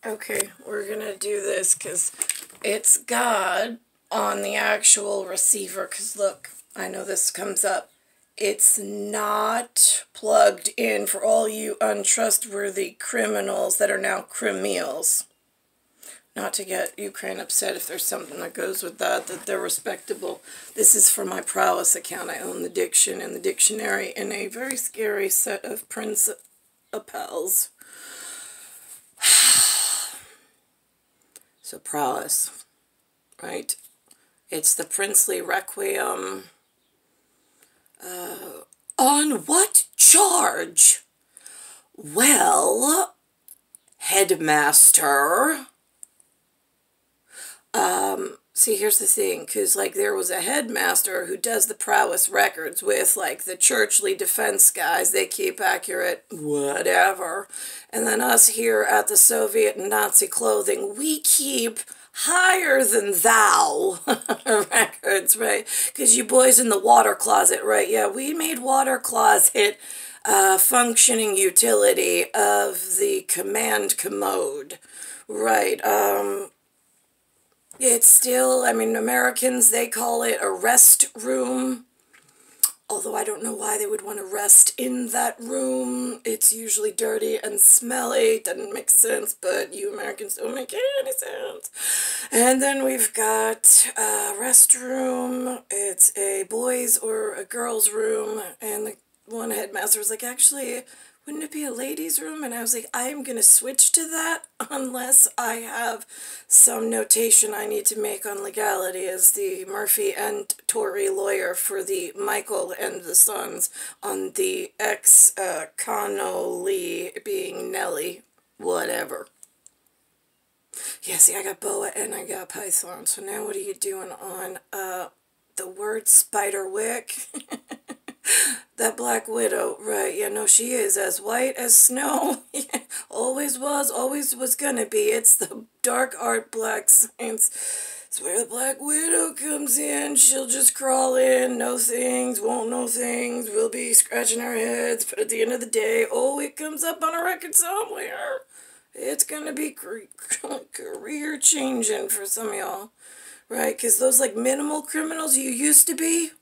Okay, we're gonna do this because it's God on the actual receiver. Because look, I know this comes up. It's not plugged in for all you untrustworthy criminals that are now criminals. Not to get Ukraine upset if there's something that goes with that they're respectable. This is for my Prowess account. I own the diction and the dictionary and a very scary set of principles. So Prowess, right? It's the princely Requiem. On what charge? Well, Headmaster. See, here's the thing, because, like, there was a headmaster who does the Prowess records with, like, the churchly defense guys. They keep accurate whatever. And then us here at the Soviet and Nazi clothing, we keep higher than thou records, right? Because you boys in the water closet, right? Yeah, we made water closet functioning utility of the command commode, right? It's still, I mean, Americans, they call it a rest room. Although I don't know why they would want to rest in that room. It's usually dirty and smelly. Doesn't make sense, but you Americans don't make any sense. And then we've got a restroom. It's a boys' or a girls' room. And the one headmaster was like, actually, wouldn't it be a ladies' room? And I was like, I am going to switch to that unless I have some notation I need to make on legality as the Murphy and Tory lawyer for the Michael and the Sons on the ex-Connolly being Nelly, whatever. Yeah, see, I got boa and I got python. So now what are you doing on the word spiderwick? That Black Widow, right, yeah, no, she is as white as snow. Yeah, always was gonna be. It's the dark art black science. It's where the Black Widow comes in. She'll just crawl in, know things, won't know things. We'll be scratching our heads, but at the end of the day, oh, it comes up on a record somewhere. It's gonna be career changing for some of y'all, right? Because those, like, minimal criminals you used to be,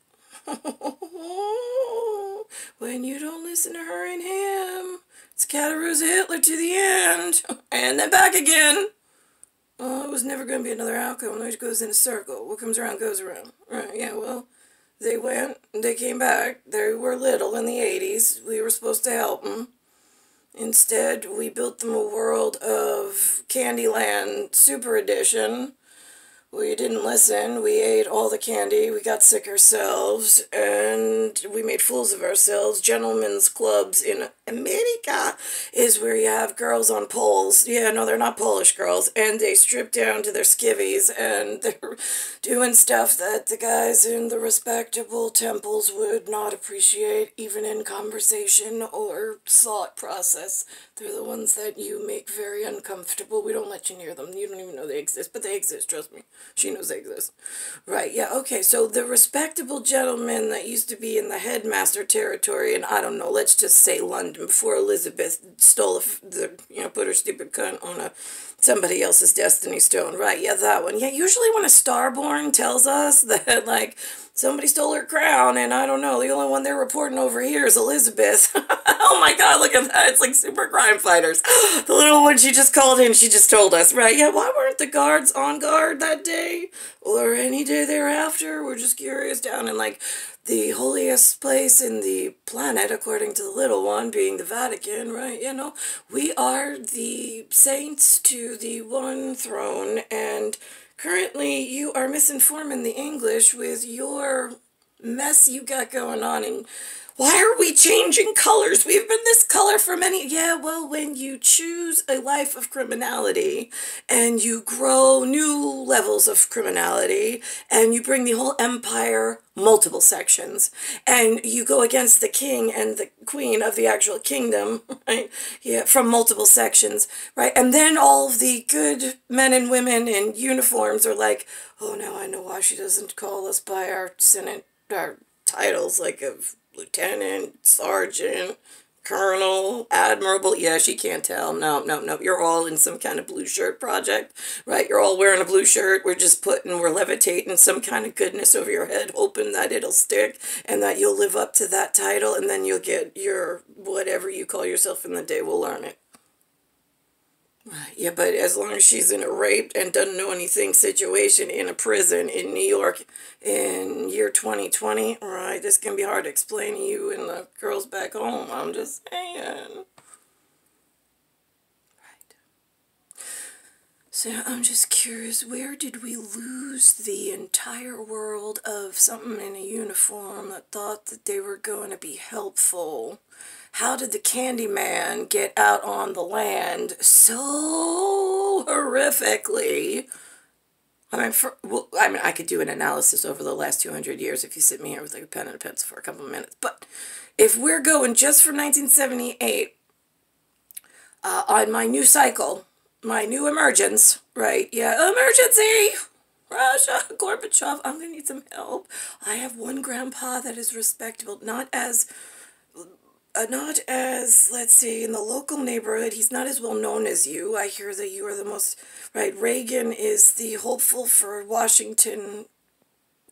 when you don't listen to her and him, it's Catarooza Hitler to the end, and then back again. Well, it was never going to be another outcome. It goes in a circle. What comes around goes around. Right, yeah, well, they went, they came back. They were little in the 80s. We were supposed to help them. Instead, we built them a world of Candyland Super Edition. We didn't listen. We ate all the candy. We got sick ourselves, and we made fools of ourselves. Gentlemen's clubs in America is where you have girls on poles. Yeah, no, they're not Polish girls, and they strip down to their skivvies, and they're doing stuff that the guys in the respectable temples would not appreciate, even in conversation or thought process. They're the ones that you make very uncomfortable. We don't let you near them. You don't even know they exist, but they exist, trust me. She knows they exist. Right, yeah, okay, so the respectable gentleman that used to be in the headmaster territory, and I don't know, let's just say London, before Elizabeth stole put her stupid cunt on somebody else's destiny stone. Right, yeah, that one. Yeah, usually when a starborn tells us that, like, somebody stole her crown, and I don't know, the only one they're reporting over here is Elizabeth. Oh my god, look at that. It's like super crime fighters. The little one she just called in, she just told us, right? Yeah, why weren't the guards on guard that day? Or any day thereafter? We're just curious, down in, like, the holiest place in the planet, according to the little one, being the Vatican, right? You know, we are the saints to the one throne, and currently you are misinforming the English with your mess you got going on. And why are we changing colors? We've been this color for many... Yeah, well, when you choose a life of criminality and you grow new levels of criminality and you bring the whole empire multiple sections and you go against the king and the queen of the actual kingdom, right? Yeah, from multiple sections, right? And then all of the good men and women in uniforms are like, oh, now I know why she doesn't call us by our titles, like of lieutenant, sergeant, Colonel, Admirable. Yeah, she can't tell. No, no, no. You're all in some kind of blue shirt project, right? You're all wearing a blue shirt. We're levitating some kind of goodness over your head, hoping that it'll stick and that you'll live up to that title, and then you'll get your whatever you call yourself in the day. We'll learn it. Yeah, but as long as she's in a raped and doesn't know anything situation in a prison in New York in year 2020, right, this can be hard to explain to you and the girls back home. I'm just saying. Right. So I'm just curious, where did we lose the entire world of something in a uniform that thought that they were going to be helpful? How did the Candyman get out on the land so horrifically? I could do an analysis over the last 200 years if you sit me here with like a pen and a pencil for a couple of minutes. But if we're going just from 1978, on my new cycle, my new emergence, right? Yeah, emergency! Russia, Gorbachev, I'm going to need some help. I have one grandpa that is respectable, not as, let's see, in the local neighborhood, he's not as well known as you. I hear that you are the most, right, Reagan is the hopeful for Washington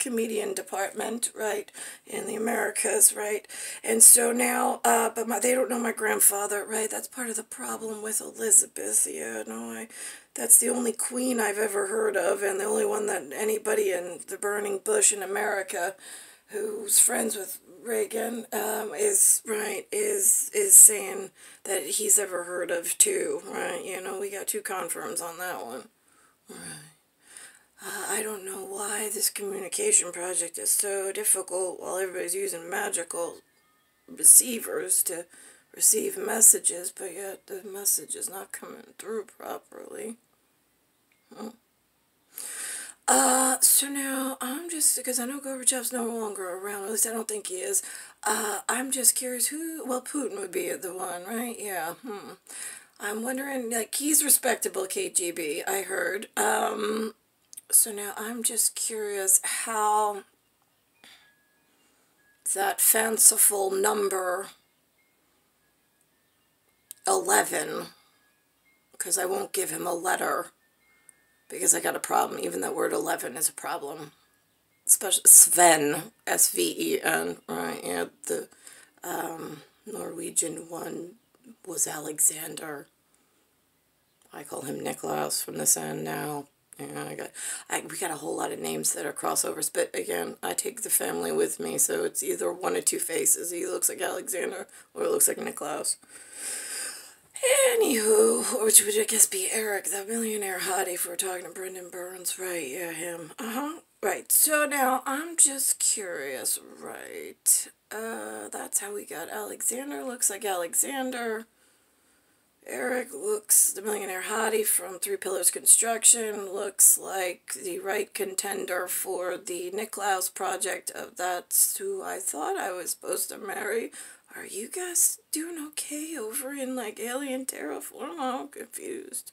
comedian department, right, in the Americas, right, and so now, they don't know my grandfather, right, that's part of the problem with Elizabeth, yeah, no, that's the only queen I've ever heard of, and the only one that anybody in the burning bush in America who's friends with Reagan, is saying that he's ever heard of too, right? You know, we got two confirms on that one. Right. I don't know why this communication project is so difficult while everybody's using magical receivers to receive messages, but yet the message is not coming through properly. So now I'm just, because I know Gorbachev's no longer around, at least I don't think he is, I'm just curious Putin would be the one, right? Yeah, I'm wondering, like, he's respectable KGB, I heard, so now I'm just curious how that fanciful number 11, because I won't give him a letter, because I got a problem. Even that word 11 is a problem. Especially Sven, S-V-E-N, right? Yeah, the Norwegian one was Alexander. I call him Niklaus from this end now. Yeah, we got a whole lot of names that are crossovers, but again, I take the family with me, so it's either one of two faces. He looks like Alexander, or it looks like Niklaus. Anywho, which would I guess be Eric, that millionaire hottie, if we're talking to Brendan Burns, right, yeah, him, right, so now, I'm just curious, right, that's how we got Alexander, looks like Alexander, Eric looks, the millionaire hottie from Three Pillars Construction, looks like the right contender for the Niklaus project that's who I thought I was supposed to marry. Are you guys doing okay over in, like, alien terraform? I'm confused.